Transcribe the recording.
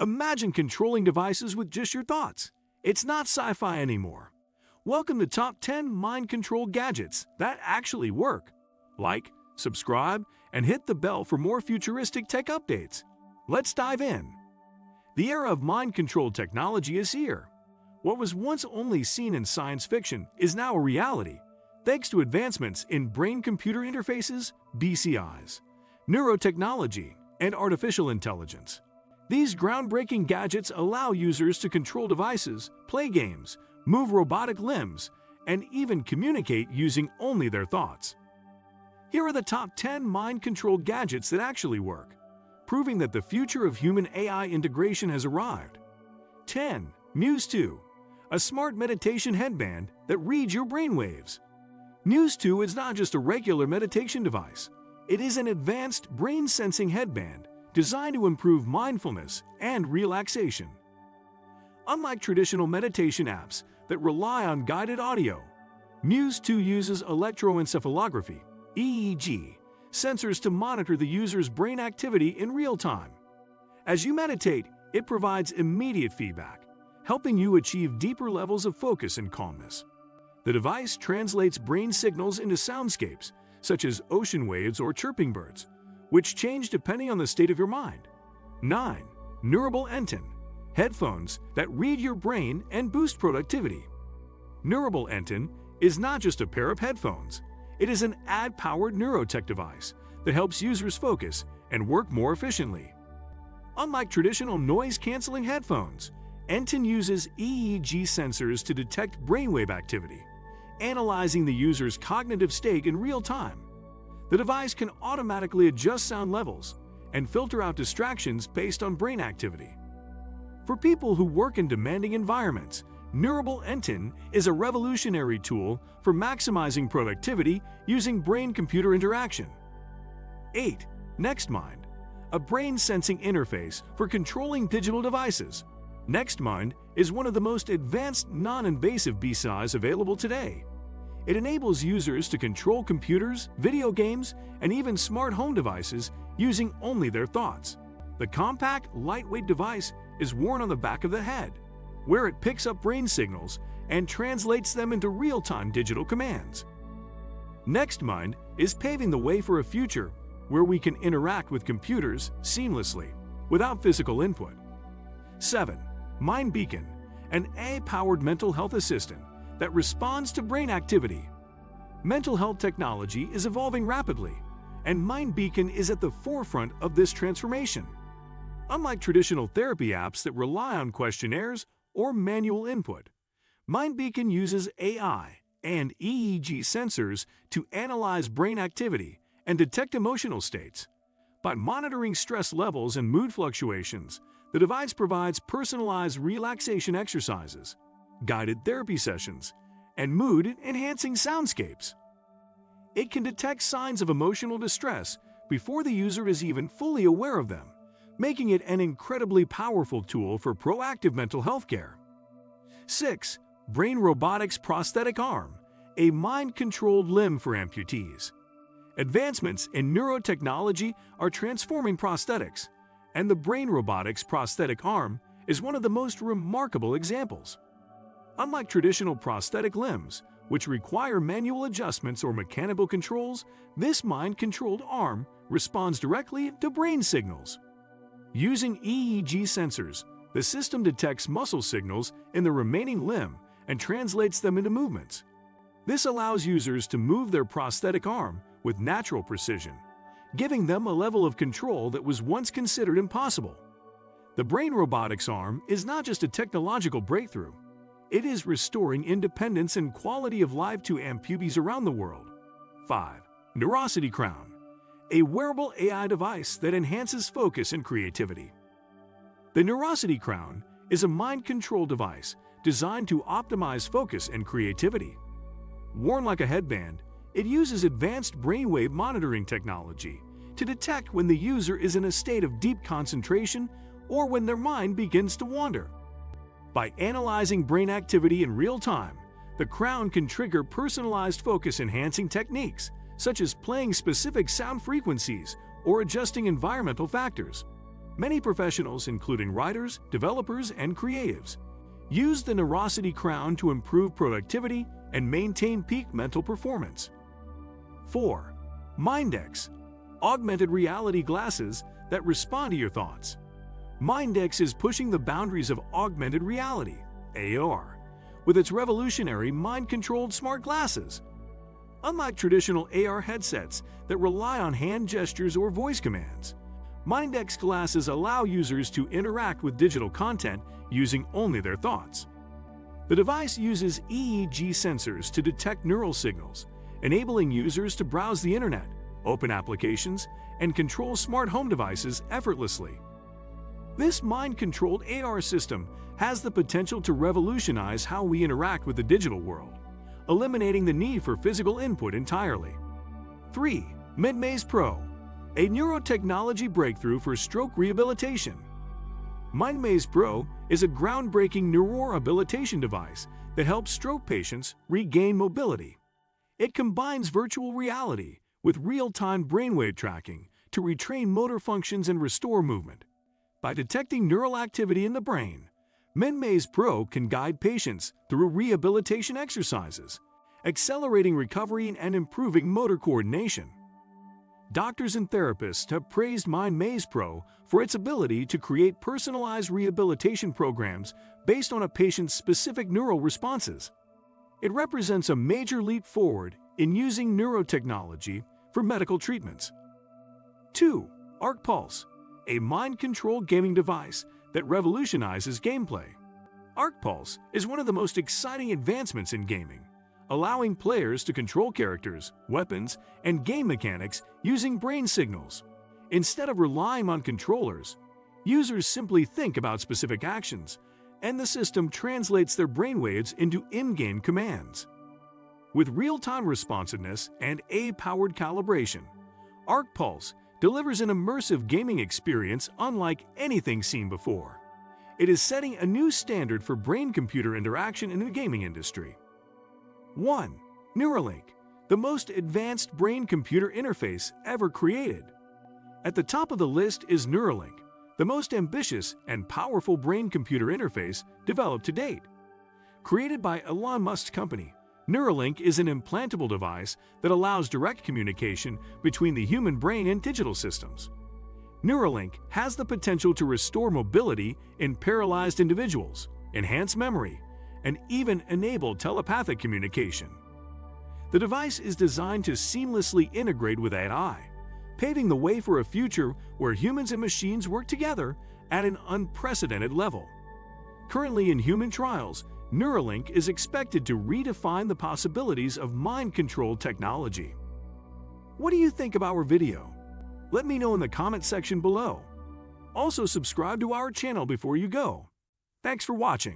Imagine controlling devices with just your thoughts. It's not sci-fi anymore. Welcome to Top 10 Mind-Controlled Gadgets that actually work. Like, subscribe, and hit the bell for more futuristic tech updates. Let's dive in. The era of mind-controlled technology is here. What was once only seen in science fiction is now a reality, thanks to advancements in brain-computer interfaces, BCIs, neurotechnology, and artificial intelligence. These groundbreaking gadgets allow users to control devices, play games, move robotic limbs, and even communicate using only their thoughts. Here are the top 10 mind-controlled gadgets that actually work, proving that the future of human AI integration has arrived. 10. Muse 2, a smart meditation headband that reads your brainwaves. Muse 2 is not just a regular meditation device. It is an advanced brain-sensing headband designed to improve mindfulness and relaxation. Unlike traditional meditation apps that rely on guided audio, Muse 2 uses electroencephalography, EEG, sensors to monitor the user's brain activity in real time. As you meditate, it provides immediate feedback, helping you achieve deeper levels of focus and calmness. The device translates brain signals into soundscapes, such as ocean waves or chirping birds, which change depending on the state of your mind. 9. Neuralink headphones that read your brain and boost productivity. Neuralink is not just a pair of headphones. It is an ad-powered neurotech device that helps users focus and work more efficiently. Unlike traditional noise-canceling headphones, Enton uses EEG sensors to detect brainwave activity, analyzing the user's cognitive state in real time. The device can automatically adjust sound levels and filter out distractions based on brain activity. For people who work in demanding environments, Neuralink is a revolutionary tool for maximizing productivity using brain-computer interaction. 8. NextMind, a brain-sensing interface for controlling digital devices. NextMind is one of the most advanced non-invasive BCIs available today. It enables users to control computers, video games, and even smart home devices using only their thoughts. The compact, lightweight device is worn on the back of the head, where it picks up brain signals and translates them into real-time digital commands. NextMind is paving the way for a future where we can interact with computers seamlessly, without physical input. 7. MindBeacon, an AI-powered mental health assistant that responds to brain activity. Mental health technology is evolving rapidly, and MindBeacon is at the forefront of this transformation. Unlike traditional therapy apps that rely on questionnaires or manual input, MindBeacon uses AI and EEG sensors to analyze brain activity and detect emotional states. By monitoring stress levels and mood fluctuations, the device provides personalized relaxation exercises, guided therapy sessions, and mood-enhancing soundscapes. It can detect signs of emotional distress before the user is even fully aware of them, making it an incredibly powerful tool for proactive mental health care. 6. Brain Robotics Prosthetic Arm, a mind-controlled limb for amputees. Advancements in neurotechnology are transforming prosthetics, and the Brain Robotics Prosthetic Arm is one of the most remarkable examples. Unlike traditional prosthetic limbs, which require manual adjustments or mechanical controls, this mind-controlled arm responds directly to brain signals. Using EEG sensors, the system detects muscle signals in the remaining limb and translates them into movements. This allows users to move their prosthetic arm with natural precision, giving them a level of control that was once considered impossible. The Brain Robotics Arm is not just a technological breakthrough. It is restoring independence and quality of life to amputees around the world. 5. Neurosity Crown, a wearable AI device that enhances focus and creativity. The Neurosity Crown is a mind-controlled device designed to optimize focus and creativity. Worn like a headband, it uses advanced brainwave monitoring technology to detect when the user is in a state of deep concentration or when their mind begins to wander. By analyzing brain activity in real time, the crown can trigger personalized focus-enhancing techniques, such as playing specific sound frequencies or adjusting environmental factors. Many professionals, including writers, developers, and creatives, use the Neurosity Crown to improve productivity and maintain peak mental performance. 4. Mindex, augmented reality glasses that respond to your thoughts. Mindex is pushing the boundaries of augmented reality, AR, with its revolutionary mind-controlled smart glasses. Unlike traditional AR headsets that rely on hand gestures or voice commands, Mindex glasses allow users to interact with digital content using only their thoughts. The device uses EEG sensors to detect neural signals, enabling users to browse the internet, open applications, and control smart home devices effortlessly. This mind-controlled AR system has the potential to revolutionize how we interact with the digital world, eliminating the need for physical input entirely. 3. MindMaze Pro, a neurotechnology breakthrough for stroke rehabilitation. MindMaze Pro is a groundbreaking neurorehabilitation device that helps stroke patients regain mobility. It combines virtual reality with real-time brainwave tracking to retrain motor functions and restore movement. By detecting neural activity in the brain, MindMaze Pro can guide patients through rehabilitation exercises, accelerating recovery and improving motor coordination. Doctors and therapists have praised MindMaze Pro for its ability to create personalized rehabilitation programs based on a patient's specific neural responses. It represents a major leap forward in using neurotechnology for medical treatments. 2. ArcPulse, a mind-controlled gaming device that revolutionizes gameplay. ArcPulse is one of the most exciting advancements in gaming, allowing players to control characters, weapons, and game mechanics using brain signals. Instead of relying on controllers, users simply think about specific actions, and the system translates their brainwaves into in-game commands. With real-time responsiveness and AI-powered calibration, ArcPulse delivers an immersive gaming experience unlike anything seen before. It is setting a new standard for brain-computer interaction in the gaming industry. 1. Neuralink, the most advanced brain-computer interface ever created. At the top of the list is Neuralink, the most ambitious and powerful brain-computer interface developed to date. Created by Elon Musk's company, Neuralink is an implantable device that allows direct communication between the human brain and digital systems. Neuralink has the potential to restore mobility in paralyzed individuals, enhance memory, and even enable telepathic communication. The device is designed to seamlessly integrate with AI, paving the way for a future where humans and machines work together at an unprecedented level. Currently in human trials, Neuralink is expected to redefine the possibilities of mind-controlled technology. What do you think of our video? Let me know in the comment section below. Also, subscribe to our channel before you go. Thanks for watching.